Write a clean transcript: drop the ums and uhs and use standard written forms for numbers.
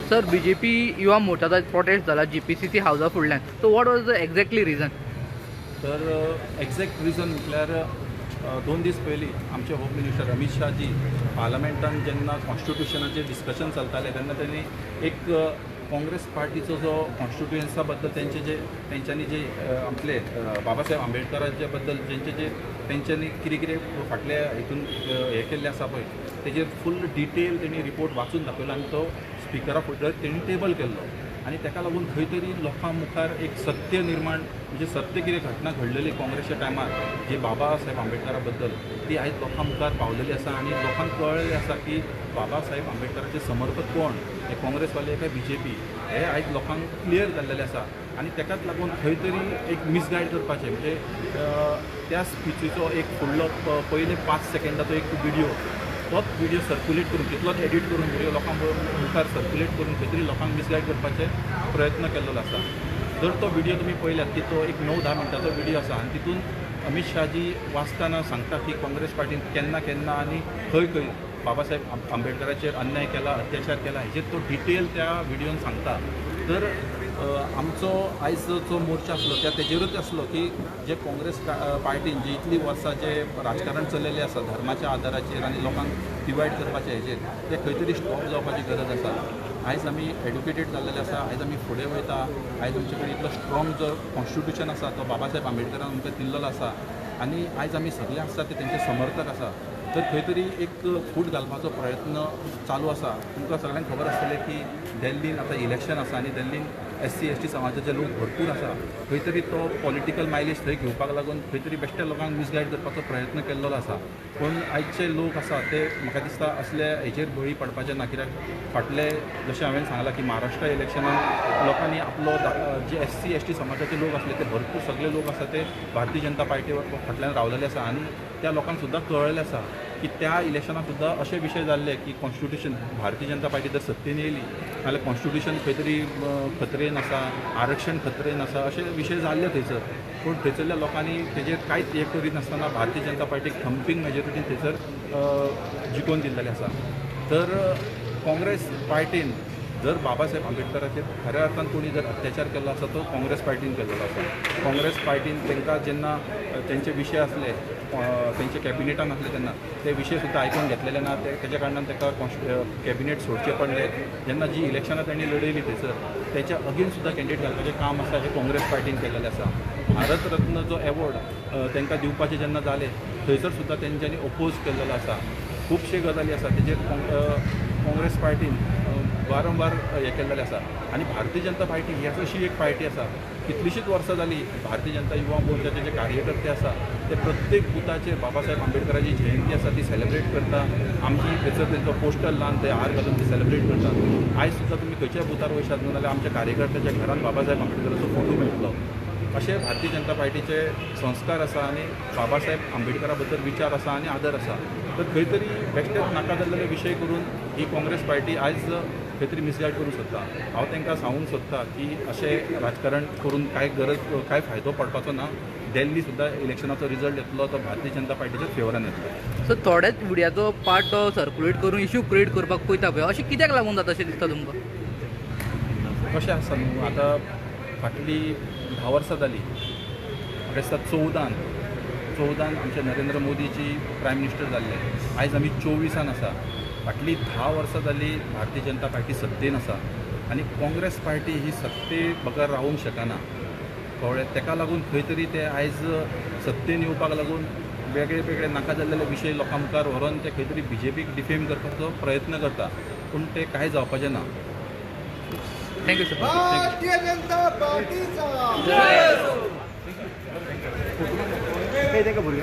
Sir BJP युवा मोर्चाचा prostate झाला जीपीसीसी हाऊसा फुडल्यान. So what was the exactly reason? तर एक्झॅक्ट रिझन म्हटल्यार 2 दीस पयलीं आमचे होम मिनिस्टर अमित शाह जी पार्लमेंटान जेन्ना कॉन्स्टिट्युशनाचेर डिस्कशन चलतालें तेन्ना त्यांनी एक काँग्रेस पार्टीचो जो कॉन्स्टिट्युएन्सा बद्दल तेंच्यांनी जे आपले बाबासाहेब आंबेडकराचे बद्दल तेंच्यांनी कितें कितें फाटल्या हितून हें केल्लें आसा पळय तेजेर फूल डिटेल तेणी रिपोर्ट वाचून दाखयलो आनी तो स्पिकरा फुडल्यार तेणी टेबल केल्लो. आनी ताका लागून खंय तरी लोकां मुखार एक सत्य निर्माण म्हणजे सत्य कितें घटना घडलेली काँग्रेसच्या टायमार जी बाबा साहेब आंबेडकरा बद्दल ती आयज लोकां मुखार पावलेली आसा आनी लोकांक कळलेलें आसा की बाबा साहेब आंबेडकराचे समर्थक कोण, हे काँग्रेसवाले काय बीजेपी, हे आयज लोकांक क्लियर जाल्लेलें आसा. आनी ताकाच लागून खंय तरी एक मिसगायड करपाचें म्हणजे त्या स्पिचीचो एक फुडलो पयले 5 सेकंदाचो एक व्हिडिओ तोच व्हिडिओ सर्क्युलेट करून तितलोच एडिट करून व्हिडिओ लोकां मुखार सर्क्युलेट करून खंय तरी लोकांक मिसगायड करपाचे प्रयत्न केल्लो आसा. जर तो व्हिडिओ तुमी पळयल्यात की तो एक 9-10 मिनटाचो व्हिडिओ आसा आनी तितून अमित शाहजी वाचताना सांगता की काँग्रेस पार्टीन केन्ना केन्ना आनी खंय खंय बाबासाहेब आंबेडकराचेर अन्याय केला, अत्याचार केला हेजेर तो डिटेल त्या व्हिडिओन सांगता. तर आमचो आयज जो मोर्चा आसलो तेजेरूच आसलो की जे काँग्रेस पार्टीन जी इतलीं वर्सां जे राजकारण चललेलें आसा धर्माच्या आदाराचेर आनी लोकांक डिवायड करपाचें हेजेर ते खंय तरी स्टॉप जावपाची गरज आसा. आयज आमी एड्युकेटेड जाल्लेले आसा, आयज आमी फुडें वयता, आयज आमचे कडेन इतलो स्ट्रॉंग जो कॉन्स्टिट्युशन आसा तो बाबासाहेब आंबेडकरान आमकां दिल्लो आसा आनी आयज आमी सगळे आसा ते तेंचे समर्थक आसा. तर खंय तरी एक फूट घालपाचो प्रयत्न चालू आसा. तुमकां सगळ्यांक खबर आसतलें की दिल्लीन आतां इलेक्शन आसा आनी दिल्लीन SC ST समाजाचे लोक भरपूर आसा. खंय तरी तो पॉलिटिकल मायलेज थंय घेवपाक लागून खंय तरी बेश्ट्या लोकांक मिसगायड करपाचो प्रयत्न केल्लो आसा. पूण आयचे लोक आसा ते म्हाका दिसता असले हेचेर बळी पडपाचे ना. कित्याक फाटले जशें हांवें सांगलां की महाराष्ट्रा इलेक्शनान लोकांनी आपलो जे SC ST समाजाचे लोक आसले ते भरपूर सगळे लोक आसा ते भारतीय जनता पार्टीवर फाटल्यान रावलेले आसा आनी त्या लोकांक सुद्दां कळलेलें आसा की त्या इलेक्शनाक सुद्दां अशे विशय जाल्ले की कॉन्स्टिट्युशन भारतीय जनता पार्टी जर सत्तेन येयली जाल्यार कॉन्स्टिट्युशन खंय तरी खतरेन आसा, आरक्षण खतरेन आसा अशे विशय जाल्ले थंयसर. पूण थंयसरल्या लोकांनी तेजेर कांयच हे करिनासतना भारतीय जनता पार्टीक थंपींग मेजॉरिटीन थंयसर जिखोवन दिल्लेले आसा. तर काँग्रेस पार्टीन जर बाबासाहेब आंबेडकराचेर खऱ्या अर्थान कोणी जर अत्याचार केल्लो आसा तो काँग्रेस पार्टीन केल्लो आसा. काँग्रेस पार्टीन तांकां जेन्ना तेंचे विशय आसले तेंचे कॅबिनेटान आसले तेन्ना ते विशय सुद्दां आयकून घेतलेले ना. तेज्या कारणान ताका कॅबिनेट सोडचें पडलें. जेन्ना जी इलेक्शनां तांणी लडयली थंयसर तेच्या अगेन सुद्दां कॅन्डिडेट घालपाचें काम आसा हे काँग्रेस पार्टीन केल्लेलें आसा. भारत रत्न जो एवॉर्ड तांकां दिवपाचें जेन्ना जालें थंयसर सुद्दां तेंच्यांनी ओपोज केल्लेलो आसा. खुबशे गजाली आसा तेजेर काँग्रेस पार्टीन वारंवार हें केल्लेलें आसा. आनी भारतीय जनता पार्टी ही अशी एक पार्टी आसा कितलींशींच वर्सां जालीं भारतीय जनता युवा मोर्चाचे जे कार्यकर्ते आसा ते प्रत्येक बुथाचेर बाबासाहेब आंबेडकराची जयंती आसा ती सेलेब्रेट करता. आमची थंयसर तेंचो पोस्टर लावन ते हार घालून ती सेलेब्रेट करता. आयज सुद्दां तुमी खंयच्याय बुथार वयशात न्हू जाल्यार आमच्या कार्यकर्त्याच्या घरान बाबासाहेब आंबेडकराचो फोटो मेळटलो. अशे भारतीय जनता पार्टीचे संस्कार आसा आनी बाबासाहेब आंबेडकरा बद्दल विचार आसा आनी आदर आसा. तर खंय तरी बेश्टेच नाका जाल्लेले विशय करून ही काँग्रेस पार्टी आयज खंय तरी मिसगायड करूंक सोदता. हांव तांकां सांगूंक सोदता की अशें राजकारण करून कांय फायदो पडपाचो ना. दिल्ली सुद्दां इलेक्शनाचो रिजल्ट येतलो तो भारतीय जनता पार्टीच्या फेवरान येतलो. सो थोड्याच व्हिडिओचो पार्ट तो सर्क्युलेट करून इश्यू क्रिएट करपाक पळयता पळय अशें कित्याक लागून जाता अशें दिसता तुमकां? कशें आसा न्हू आतां फाटली 10 वर्सां जालीं. म्हाका दिसता 14 आमचे नरेंद्र मोदीजी प्रायम मिनिस्टर जाल्ले. आयज आमी 24 आसा. फाटलीं 10 वर्सां जालीं भारतीय जनता पार्टी सत्तेन आसा आनी काँग्रेस पार्टी ही सत्ते बगर रावूंक शकना. कळ्ळें? ताका लागून खंय तरी ते आयज सत्तेन येवपाक लागून वेगळे वेगळे नाका जाल्लेले विशय लोकां मुखार व्हरोन ते खंय तरी BJPक डिफेम करपाचो प्रयत्न करता. पूण ते कांय जावपाचें ना. Thank you sir. भारतीय जनता पार्टीचा फोटो